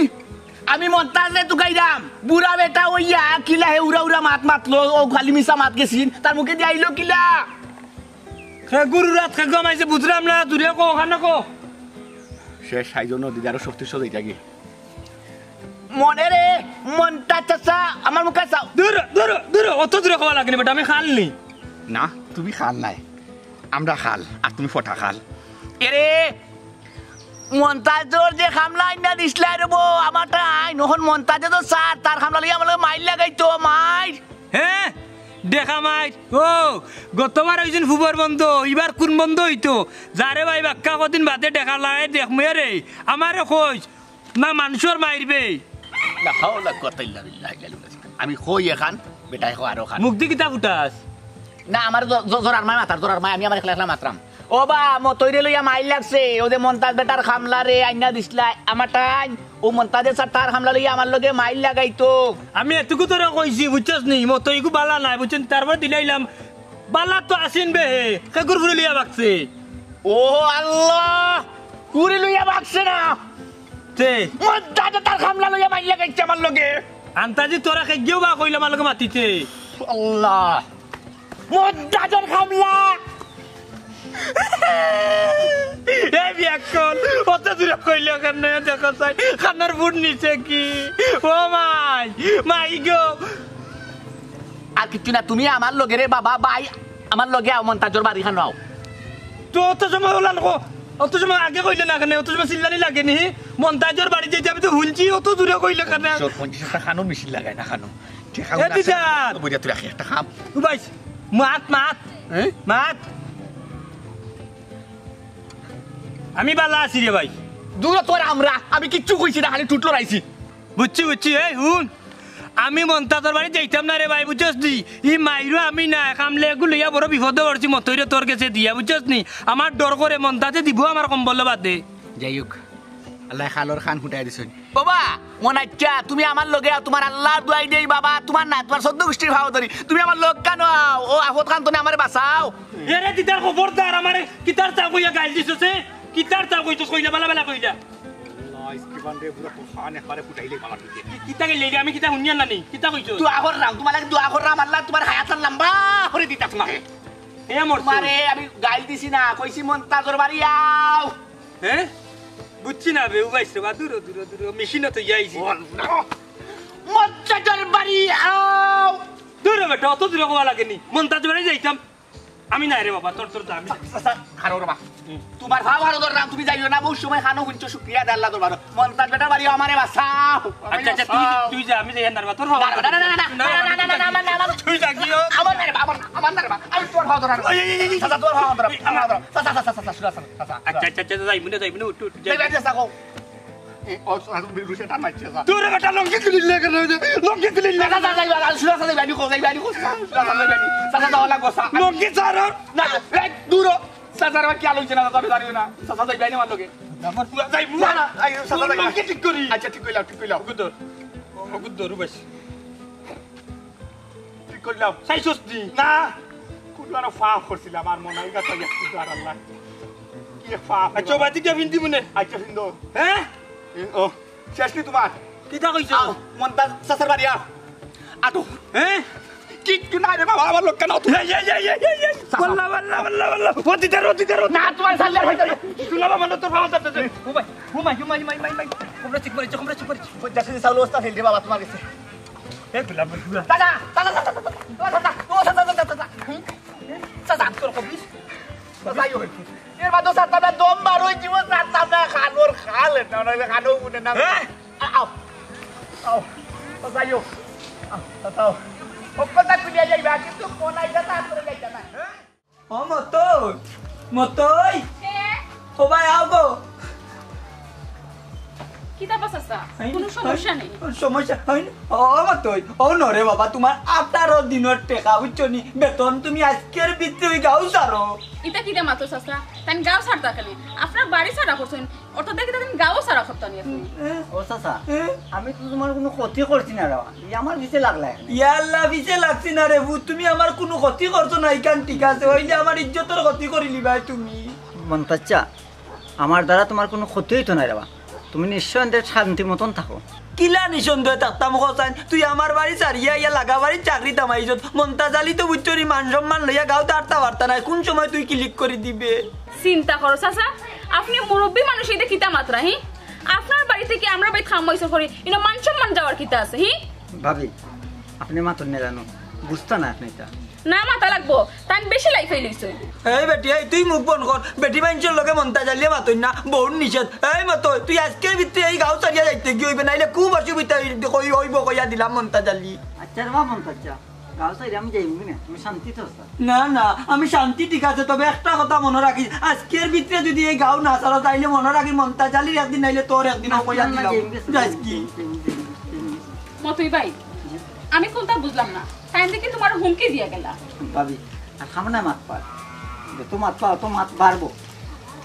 আমি মন্তাজে তুকাইরাম বুড়া বেটা ওইয়া কিলা হে উড়া উড়া মাত মাতলো ও খালি মিশা মাত গেছিন তার মুখে দিয়ে আইলো কিলা খে গুরু রাত খে গমাইছে বুঝলাম না দূরে কো ওখানে কো শেষ সাইজন নদী আরো শক্তি সদ যাগে মনে রে মনটা চাচা আমার মুখে চাও দূর অত দূরে খাওয়া লাগেনি বেটা আমি খালনি না তুমি খাল নাই আমরা খাল আর তুমি ফটা খাল এরে মন্তাজর যে খামলা আইনা দিছলাই রব আমার তাই নহন মন্তাজে তো স্যার তার খামলা লইয়া আমার মাইল লাগাইতো মাইর হ্যাঁ দেখা মাই ও গতবার হয়েছেন ফুবর বন্ধ এবার কোন বন্ধ হইতো যারে ভাই বাক্কা কদিন বাদে দেখা লাগে দেখমু রে আমারে কইস না মানুষের মাইরবে না হাওলা কতাইল্লা বিল্লাহি আমি কই এখান বেটা কো আরো খান মুখ দি কিতা ফুটাস না আমার জোরার মাই মাতার জোরার মাই আমি আমার একলা একলা মাত্রাম ও বা মতইরে লইয়া মাইল লাগছে ও যে মন্তাজ বেটার খামলা রে আইনা দিছলা আমার টাইম ও মন্তাজের সাতার খামলা লইয়া আমার লগে মাইল লাগাইতো আমি এতটুকু তোরা কইছি বুঝছস নি মতো ইগু বালা নাই বুঝছেন তারপর দিলাইলাম বালা তো আসিন বে কে গুর ফুলে লিয়া বাকছে ও আল্লাহ কুরি লইয়া বাকছে না তে মন্তাজে তার খামলা লইয়া মাইল লাগাইছে আমার লগে আন্তাজি তোরা খেগেও বা কইলাম আলোকে মাতিতে আল্লাহ মদ্দাজর খামলা এই বিয়াকল অত দূরে কইলে কেন দেখো তাই খানার বুট নিচে কি ও মাই গো আর কিছু না তুমি আমার লগে রে বাবা বাই আমার লগে আও মন্তাজর বাড়ি খানো আও তো অত সময় ওলান কো অত সময় আগে কইলে না কেন অত সময় চিল্লানি লাগে নি মন্তাজর বাড়ি যেতে আমি তো হুলছি অত দূরে কইলে কেন 50 খানো মিছিল লাগায় না খানো এ দিদার বুঝা তুই একটা খাম উবাইস মাত মাত আমি বালা আছি রে ভাই দূর তোর আমরা আমি কিচ্ছু কইছি না খালি টুটলো রাইছি বুঝছি এই হুন আমি মন্তাজর বাড়ি যাইতাম না রে ভাই বুঝছস নি ই মাইরো আমি না কামলে এগুলো লইয়া বড় বিপদে পড়ছি মতইরে তোর কাছে দিয়া বুঝছস নি আমার ডর করে মন্তাজে দিব আমার কম্বল বাদে যাই হোক আল্লাহ খালর খান ফুটাই দিছেন বাবা মনাচ্চা তুমি আমার লগে আও তোমার আল্লাহ দুয়াই দেই বাবা তোমার না তোমার সদ্য গোষ্ঠীর ভাও ধরি তুমি আমার লোক কেন আও ও আফত খান তুমি আমারে বাঁচাও এরে দিদার খবরদার আমারে কিতার চা কইয়া গাইল দিছছে কিতার চা কইছস কইলা বালা কইলা কিতা গেলে আমি কিতা শুনিয়া নানি কিতা কইছো দোয়া কররাম তোমার লাগে দোয়া কররাম আল্লাহ তোমার হায়াতান লম্বা করে দিতা তোমাকে এ মোর মারে আমি গাইল দিছি না কইছি মন্তাজর বাড়ি আও হ্যাঁ বুঝছি না বে উবাইছে বা দূর মেশিনে তো যাইছি মন্তাজর বাড়ি আও দূর বেটা অত দূর কোয়া লাগেনি মন্তাজর বাড়ি যাইতাম আমি না রে বাবা তোর দামি খানো রে মা তোমার ভাব ভালো ধরলাম তুমি যাইও না বহু সময় খানো হুঞ্চ শুক্রিয়া দে আল্লাহ দরবার মন্তাজ বেটার বাড়ি আমারে বাঁচাও আচ্ছা তুই যা আমি যাই না তোর ভাব না তুই যা কি আমার না রে আমি তোর ভাব ধরার সাসা তোর ভাব ধরার আমার ধর সাসা আচ্ছা যাই মুনে উঠ যাই যাই সাকো ও সাসু বিরুষে টান মারছে সাসা তোর বেটা লঙ্কি তুলি লাগা লঙ্কি তুলি লাগা যাই যাই সাসা দাও লাগো সাসা লঙ্কি ছাড় না এক দূর সাসার কি আলোচনা না তবে জানিও না সাসা যাই বাইনে মান লগে আমার পুরা যাই না না আই সাসা যাই লঙ্কি ঠিক করি আচ্ছা ঠিক কইলাও গুদর উবাইস ঠিক কইলাও সাইছস দি না কুলার ফাফ করছিলাম আমার মনে হয় কথা একটু আর আল্লাহ কি ফাফ আচ্ছা বাতি কে বিন্দি মনে আচ্ছা হিন্দো হ্যাঁ ও শেষলি তোমার কিতা কইছো মন্তাজ সাসার বাড়ি আটো হ্যাঁ কিচ্ছু না রে বাবা আমার লোক কেন বল্লা ওতি দারো না তোমার সাল্লার হইতো শুনা বাবা তোর ভালো করতে হুমাই কোমরা ঠিক করেছ পঞ্চাশ চাউল অবস্থা ফেলতে বাবা তোমার কাছে এ গুলা দাদা সাসা তোর কবিস সাসাইও এর বাদ সাতা দম বার হই জীবন সাতা খানোর খালে না না খানো উনে না আও সাসাইও সাসাও ওকটা কুলিয়া যাইবা কিন্তু কোনাই দাতা করে যাইতা না ও মতই সবাই আও কিতা পাসাসা কোনো সমস্যা নেই সমস্যা হয় না ও মতই ও নরে বাবা তোমার 18 দিনের টাকা বুঝছনি বেতন তুমি আজকের ভিতরে গাও সারো ইতা কিতা মাতো সাসা তান গাও ছাড়তা খালি আপনার বাড়ি ছাড়া করছেন অর্থাৎ দেখি তান গাও ছাড়া করতা নি আপনি ও চাচা আমি তো তোমার কোনো ক্ষতি করছি না রে আমার দিতে লাগলা ইয়াল্লা বিছে লাগছি না রে তুমি আমার কোনো ক্ষতি করছো না ইকান ঠিক আছে হইলে আমার ইজ্জতের ক্ষতি করিলি ভাই তুমি মন্তাচ্চা আমার দ্বারা তোমার কোনো ক্ষতি হইতো না রে তুমি নিশ্চয় শান্তি মতন থাকো কিলা নিঃসন্দেহ থাকতাম কোসাইন তুই আমার বাড়ি সারিয়া ইয়া লাগা বাড়ি চাকরি তামাইছত মন্তাজালি তো বুঝছরি মান সম্মান লইয়া গাও তারতা বার্তা নাই কোন সময় তুই ক্লিক করে দিবে চিন্তা করো চাচা আপনি মুরব্বী মানুষ এটা কিতা মাত্রা হি আপনার বাড়ি থেকে আমরা বাড়ি খামাইছো করি ইনো মান সম্মান যাওয়ার কিতা আছে হি ভাবি আপনি মাতন না জানো বুঝতা না আপনি এটা না মাথা লাগবো তান বেশি লাইফ হইলিছে এই বেটি এই তুই মুখ বন্ধ কর বেটি মানুষের লগে মন্তাজালিয়া মাতই না বহুত নিষেধ এই মতো তুই আজকের ভিতরে এই গাও সারিয়া যাইতে কি হইবে নাইলে খুব অসুবিধা হইব কইয়া দিলাম মন্তাজালি আচ্ছা রে মন্তাচ্চা গাও সাইড আমি যাইব না তুমি শান্তি তো না আমি শান্তি ঠিক আছে তবে একটা কথা মনে রাখিস আজকের ভিতরে যদি এই গাও না চালো তাইলে মনে রাখিস মন্তাজালির একদিন নাইলে তোর একদিন কইয়া দিলাম যাইস কি মতই ভাই আমি কোনটা বুঝলাম না টাইম দেখি তোমার হুমকি দিয়া গেলা ভাবি আর খামনা মাত পার তো মাত পাও তো মাত বাড়বো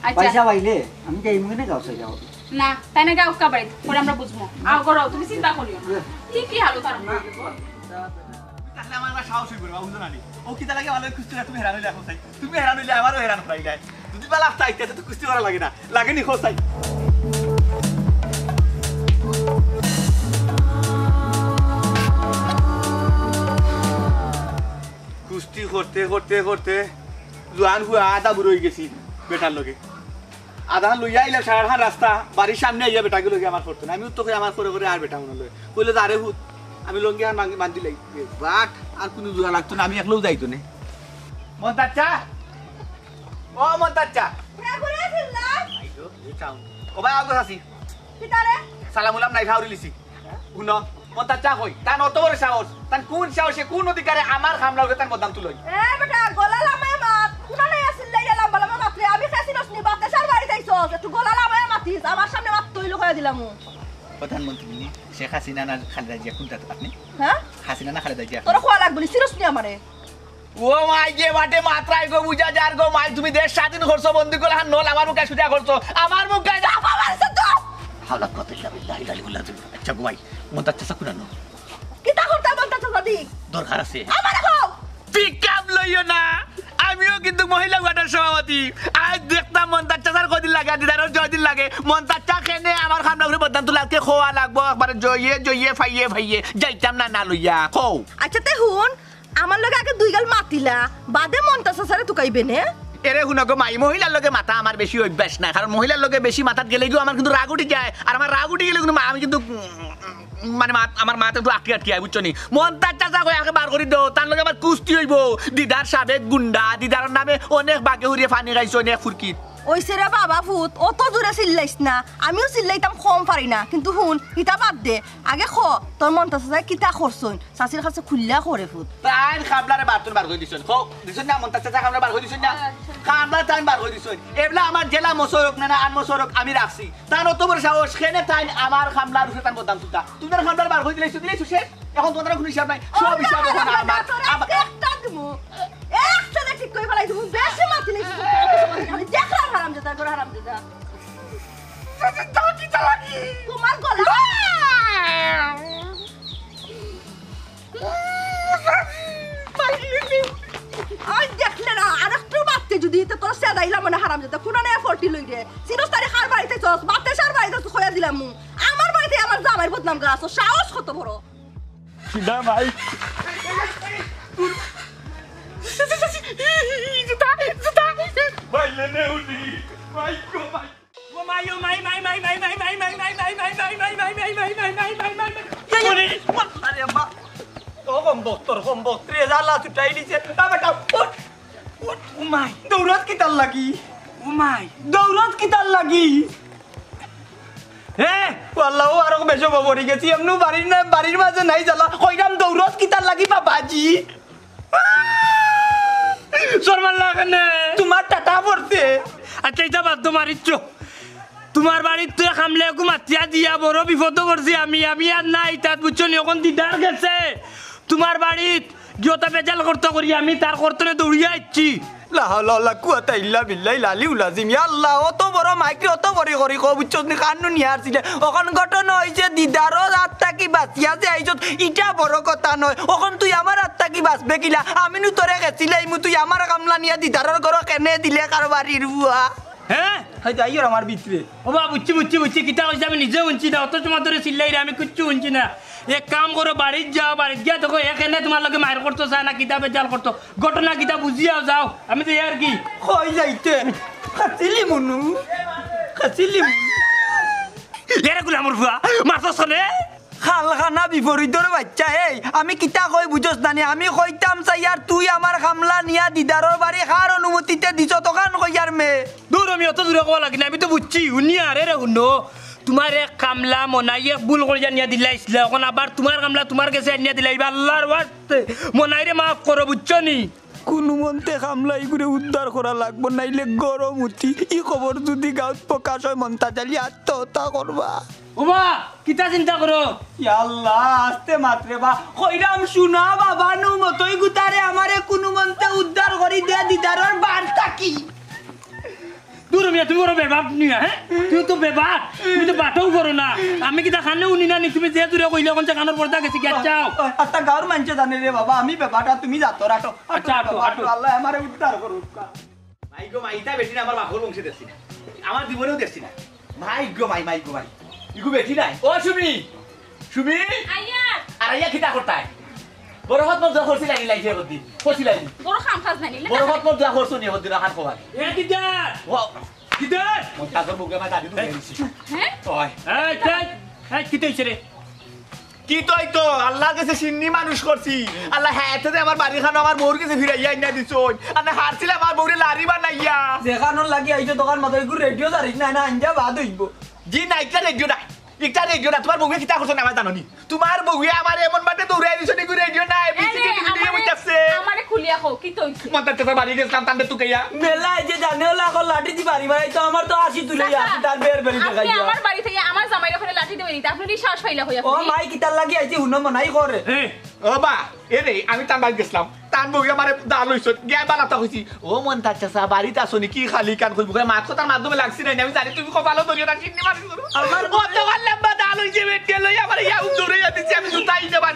আচ্ছা পয়সা পাইলে আমি যাইব না গাও সাইড যাবো না তাই না গাও কাবাই পরে আমরা বুঝবো আও করো তুমি চিন্তা করিও না কি হালো তার তাহলে আমার না সাহস হইব বাবু জানি ও কিতা লাগে ভালো কুস্তি তুমি হেরান হইলে এখন চাই তুমি হেরান হইলে আমারও হেরান হই যায় যদি বালা চাইতে তো কুস্তি করা লাগে না লাগেনি খোসাই করছি করতে করতে করতে জোয়ান হুয়া আধা বুড়ো হয়ে গেছি বেটার লগে আধা লইয়া আইলাম সারা রাস্তা বাড়ির সামনে আইয়া বেটাকে লগে আমার করতো না আমি তোকে আমার করে করে আর বেটা মনে লয় কইলে আরে হুত আমি লঙ্গি আর বান্ধি লাই বাট আর কোনো জোড়া লাগতো না আমি একলেও যাইতো না মন্তাচ্চা ও মন্তাচ্চা কবাই আগত আছি সালামুলাম নাই খাওয়ারি লিছি শুন মন্তাচ্চা কই তান অত বড় সাহস তান কোন সাহসে কোন অধিকারে আমার খামলা উঠে তার বদাম তুলই বেটা গলা লামায় মাত কুনা নাই আছিল লাইলা লাম্বা লাম্বা মাত্রে আমি খাসি নসনি বাতে সার বাড়ি যাইছস একটু গলা লামায় মাতিস আমার সামনে মাত তৈল করে দিলাম প্রধানমন্ত্রী শেখ হাসিনা না খালেদা জিয়া কোনটা আপনি হ্যাঁ হাসিনা না খালেদা জিয়া তোর খোয়া লাগবনি সিরসনি আমারে ও মাই যে বাটে মাত্রায় গো বুঝা যার গো মাই তুমি দেশ স্বাধীন করছো বন্দি করলে হান নল আমার মুখে সুজা করছো আমার মুখে যা বাবা তো হাওলা কত বিল্লাহি লা ইলাহা ইল্লাল্লাহ আচ্ছা গো ভাই মন্তাচ্চা সাকুনানো কিতা করতে মন্তাচ্চা দাদি দরকার আছে আমারে কও পিকআপ লইও না আমিও কিন্তু মহিলা ওয়াটার সভাপতি আজ দেখতাম মন্তাচ্চা স্যার কদিন লাগে দিদারও জয়দিন লাগে মন্তাচ্চা খেনে আমার খামলা ঘুরে বদান তুলাকে খোয়া লাগবো একবার জয়ে জয়ে ফাইয়ে ফাইয়ে যাইতাম না না লইয়া কও আচ্ছা তে হুন আমার লগে আগে দুই গাল মাতিলা বাদে মন্তাচ্চা স্যারে তুকাইবে নে এরে শুনক মাই মহিলার লগে মাথা আমার বেশি অভ্যাস না কারণ মহিলার লগে বেশি মাথাত গেলে গিয়ে আমার কিন্তু রাগ উঠে যায় আর আমার রাগ উঠে গেলে কিন্তু আমি কিন্তু মানে আমার মাথা একটু আটকে আটকে বুঝছো নি মন্তার চাচা কই আগে বার করে দাও তার লগে আবার কুস্তি হইব দিদার সাবেক গুন্ডা দিদার নামে অনেক বাগে হুরিয়ে ফানি খাইছে অনেক ফুরকিত ওইসে রে বাবা ফুত অত জোরে চিল্লাইস না আমিও চিল্লাইতাম কম পারি না কিন্তু হুন ইটা বাদ দে আগে খ তোর মন্তার চাচা কিতা করছন চাচির কাছে খুললা করে ফুত তাই খাবলারে বারতুন বার করে দিছন কও দিছন না মন্তার চাচা খাবলা বার করে দিছন না খাবলা টাইম বার করে দিছন এবলা আমার জেলা মসরক না আন মসরক আমি রাখছি তার অত বড় সাহস খেনে তাই আমার খামলার উঠে তার বদাম তুতা তুমি তার খামলার বার করে দিলাইছো শেষ এখন তোমার কোনো হিসাব নাই সব হিসাব এখন আমার একটা দিমু একটা দে ঠিক কই ফেলাই দিমু বেশি মাতি নাই খালি দেখলাম হারামজাদা করে হারামজাদা কি চালাকি তোমার গলা আই দেখলে না আরেকটু বাতে যদি তো তোর সেদাইলাম না হারামজাদা কোন না 40 লই দে সিরস তারে খার বাড়িতে চস বাতে সার বাড়িতে তো খয়া দিলাম আমার বাড়িতে আমার জামাইর বদনাম গাছ সাহস কত বড় না ভাই ভাই লেনে উঠি ভাই গো ভাই ও মাই ও মাই মাই মাই মাই মাই মাই মাই মাই মাই মাই মাই মাই মাই মাই মাই মাই মাই মাই মাই ওরে আরে মা তো কম্বক্তর জালা ছুটাই দিছে বেটা উঠ ও মাই দৌড়াত কি তার লাগি ও মাই দৌড়াত কি তার লাগি হে ওয়াল্লাহ আরো বেশি বড়ি গেছি এমনু বাড়ির মাঝে নাই জ্বালা কইরাম দৌড়াত কি তার লাগি বাবাজি শর্মান লাগে না তোমার টাটা পড়ছে আচ্ছা এটা বাদ মারিচ্ছ তোমার বাড়ির তুই খামলে মাতিয়া দিয়া বড় বিপদ করছি আমি আর নাই তাত বুঝছো নি এখন দিদার গেছে তোমার বাড়িত যত বেজাল করতে করি আমি তার করতে দৌড়িয়ে আসছি লাহাল্লাহ কুয়াতা ইল্লা বিল্লাহি লালিউ লাজিম ইয়া আল্লাহ অত বড় মাইকে অত বড় করি কো বুঝছো নি কান্নু নিয়ে আসছিলে এখন ঘটনা হইছে দিদারও আত্মা কি বাঁচিয়া যে আইছত ইটা বড় কথা নয় এখন তুই আমার আত্মা কি বাঁচবে কিলা আমি নু তোরে গেছিলাই তুই আমার কামলা নিয়ে দিদারর ঘর কেনে দিলে কার বাড়ির বুয়া হ্যাঁ হয়তো আইয়র আমার ভিতরে ও বা বুঝছি কিতা কইছে আমি নিজে শুনছি না অত সময় ধরে চিল্লাই রে আমি কিচ্ছু শুনছি না এক কাম করো বাড়ির গিয়া দেখো এখানে তোমার লগে মায়ের করতো চায় না কিতাবে জাল করতো ঘটনা কিতা বুঝিয়াও যাও আমি তো আর কি কই যাইতে খাচিলি মনু এরে গুলা আমার ভুয়া মারছস নে খালখানা বিপরীতর বাচ্চা এই আমি কিতা কই বুঝছ না আমি কইতাম চাই আর তুই আমার খামলা নিয়া দিদারর বাড়ি খার অনুমতিতে দিছ তখন কইয়ার মে দূর আমি অত দূরে কওয়া লাগি না আমি তো বুঝছি উনি আরে রে হুনো তোমার এক কামলা মনাইয়ে ভুল করে নিয়া দিলাইছিল এখন আবার তোমার কামলা তোমার কাছে নিয়া দিলাইবা আল্লাহর ওয়াস্তে মনাইরে মাফ করো বুঝছো নি কোনো মন্তে কামলাই করে উদ্ধার করা লাগবো নাইলে গরম উঠি ই খবর যদি গাঁত প্রকাশ হয় মন্তা চালি আত্মহত্যা করবা ওমা কিতা চিন্তা করো ইয়া আল্লাহ আস্তে মাত্রে বা কইরাম শুনা বাবা নু মতই গুতারে আমারে কোনো মন্তে উদ্ধার করি দে দিদারর বার্তা কি দূর মিয়া তুমি বড় বেবাক নিয়া হ্যাঁ তুমি তো বেবাক তুমি তো বাটাও করো না আমি কিতা খানে উনি না নি তুমি যে দূরে কইলে কোন কানের পর্দা গেছি কে চাও আচ্ছা গাওর মানছে জানে রে বাবা আমি বেবাটা তুমি যাতো রাটো আচ্ছা আটো আল্লাহ আমারে উদ্ধার করুক মাই গো মাইটা বেশি না আমার বাপর বংশে দেখছি না আমার জীবনেও দেখছি না মাই গো মাই ইগু বেটি নাই ও সুমি আইয়া আর আইয়া কিতা করতাই বরফত মত যা করছি লাইনি লাইছে গদি করছি লাইনি বড় খাম খাজ নাই নিলে বরফত মত যা করছো নি গদি রাখান কবার এ দিদার ও দিদার মন্তাজর মুখে মা দাদি দুই দিছি হ্যাঁ ওই এই তাই এই কি তৈছে রে কি তই তো আল্লাহ কাছে সিন্নি মানুষ করছি আল্লাহ হাতে দে আমার বাড়ি খানো আমার বউর কাছে ফিরাইয়া আইনা দিছই আনে হারছিল আমার বউরে লারি বানাইয়া যেখানোর লাগি আইছো দোকান মতো একটু রেডিও জারিস না না আইন্দা বাদ হইব জি না একটা রেডিও না একটা রেডিও না তোমার বউকে কিতা করছ না আমার জানোনি তোমার বউয়ে আমার এমন বাটে দৌড়াই দিছ নি রেডিও না ভিডিও হইতাছে আমারে খুলিয়া কও কি তৈছে মন্তাজর বাড়ি গেছলাম তান্ডে তুকাইয়া মেলা এই যে জানেও লাগল লাঠি দি বাড়ি বাড়ি তো আমার তো আসি তুলে আসি তার বের বেরি আপনি দেখাইয়া আমার বাড়ি থেকে আমার জামাইরা করে লাঠি দেবেন আপনি কি শ্বাস ফাইলা হইয়া ও মাই কিতার লাগি আইছি হুনো মনাই করে এই ও বা এ রে আমি তার বাড়ি গেছলাম তার বউয়ে আমার দাল হইছ গিয়া বানাতা হইছি ও মন্তাজর বাড়িতে আসনি কি খালি কান কইব মাত কথার মাধ্যমে লাগছি না আমি জানি তুমি কপালো ধরিয়া না সিন্নি মানুষ করো আমার কত লম্বা দাল হইছে বেটে লই আমার ইয়া উদরে দিছি আমি জুতাই দেবার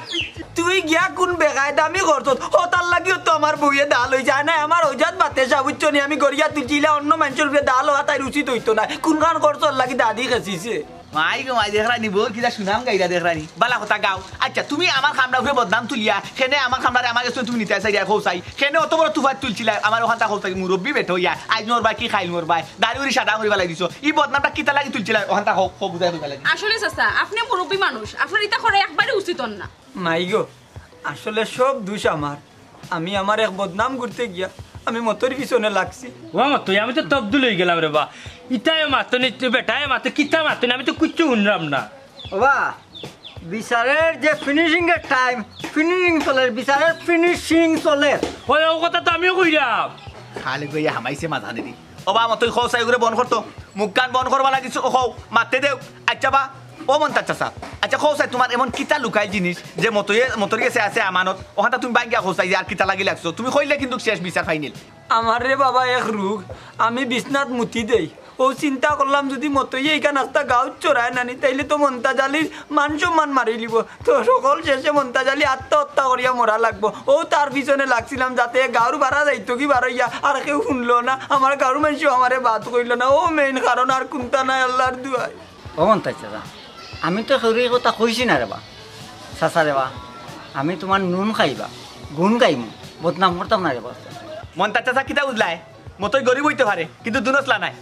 তুই গিয়া কোন বেগায় দামি করছ ও তার লাগিও তো আমার বউয়ে দাল হই যায় না আমার ওজাত বাতে সাবুচ্চ নি আমি গড়িয়া তুলছিলা অন্য মানুষের উপরে দাল হওয়া তাই উচিত হইতো না কোন কান করছ লাগি দাদি খেছিছে মাই গো মাই দেখরানি বউ কিটা শুনাম গাইরা দেখরানি বালা কথা গাও আচ্ছা তুমি আমার খামড়া উপরে বদনাম তুলিয়া কেনে আমার খামড়ারে আমার কাছে তুমি নিতে চাইয়া খোসাই কেনে অত বড় তুফাত তুলছিলা আমার ওখানটা খোসাই মুরব্বি বেট হইয়া আজ মোর বাই কি খাইল মোর বাই দাড়ি উড়ি সাদা করিবা লাগি দিছো ই বদনামটা কিতা লাগি তুলছিলা ওখানটা হোক বুঝাই হইবা লাগি আসলে চাচা আপনি মুরব্বী মানুষ আপনার এটা করে একবারে উচিত না মাই গো আসলে সব দোষ আমার আমি আমার এক বদনাম করতে গিয়া আমি মতর পিছনে লাগছি ও মত আমি তো তবদুল হয়ে গেলাম রে বা ইটাই মাতো নি বেটায় মাতো কিতা মাতো আমি তো কিচ্ছু শুনলাম না বাবা বিচারের যে ফিনিশিং এর টাইম ফিনিশিং চলে বিচারের ফিনিশিং চলে ওই ও কথা তো আমিও কইরাম খালি কইয়া হামাইছে মাথা নেদি ও বা মতই খোসাই করে বন করতো মুখ কান বন করবা লাগিছ ও খাও মারতে দেও আচ্ছা বা ও মন্তাজর সাহেব আচ্ছা খোসাই তোমার এমন কিতা লুকাই জিনিস যে মতর গেছে আছে আমানত ওখানটা তুমি বাইঙ্গা খোসাই যে আর কিতা লাগি লাগছো তুমি কইলে কিন্তু শেষ বিচার ফাইনাল আমার রে বাবা এক রোগ আমি বিছনাত মুতি দেই ও চিন্তা করলাম যদি মতই এইখান রাস্তা গাঁত চড়ায় নানি তাইলে তো মন্তাজালির মান সম্মান মারি লিব তো সকল শেষে মন্তাজালি আত্মহত্যা করিয়া মরা লাগবো ও তার পিছনে লাগছিলাম যাতে গাঁর ভাড়া যাইতো কি বাড়াইয়া আর কেউ শুনলো না আমার গাঁর মানুষও আমারে বাদ কইল না ও মেইন কারণ আর কোনটা নাই আল্লাহর দুয়ায় অমন তাই চাচা আমি তো সেই কথা কইছি না রেবা চাচা রেবা আমি তোমার নুন খাইবা গুণ গাইমু বদনাম করতাম না রেবা মন্তাজর কিতা বুঝলাই মতই গরিব হইতে পারে কিন্তু দুনসলা নাই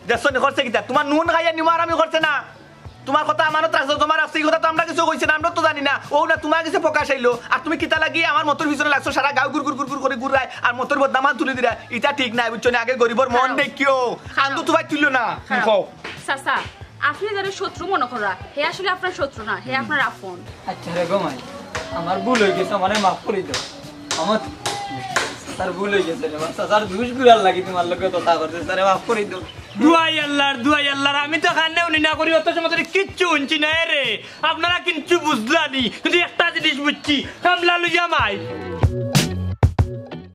দেড়শো খরচে কিতা তোমার নুন খাইয়া নিমার আমি করছে না তোমার কথা আমানত রাখছো তোমার রাখছে কথা তো আমরা কিছু কইছি না আমরা তো জানি না ও না তোমার কাছে প্রকাশ আইলো আর তুমি কিতা লাগি আমার মতর পিছনে লাগছো সারা গাঁও গুর গুর গুর গুর করে ঘুরায় আর মতর বদনামান তুলে দিরা এটা ঠিক নাই বুঝছো না আগে গরিবর মন দেখিও আন্দু তো ভাই তুললো না কও চাচা আপনি যারা শত্রু মনে করা হে আসলে আপনার শত্রু না হে আপনার আপন আচ্ছা রে গো মাই আমার ভুল হয়ে গেছে মানে মাফ করে দাও আমার স্যার ভুল হয়ে গেছে রে স্যার দুষ গুড়ার লাগি তোমার লোকে কথা করতে স্যার মাফ করে দাও দুয়াই আল্লাহর আমি তো খান্নে উনি না করি অত সময় কিচ্ছু শুনছি না রে আপনারা কিচ্ছু বুঝলানি কিন্তু একটা জিনিস বুঝছি কামলা লইয়া মাই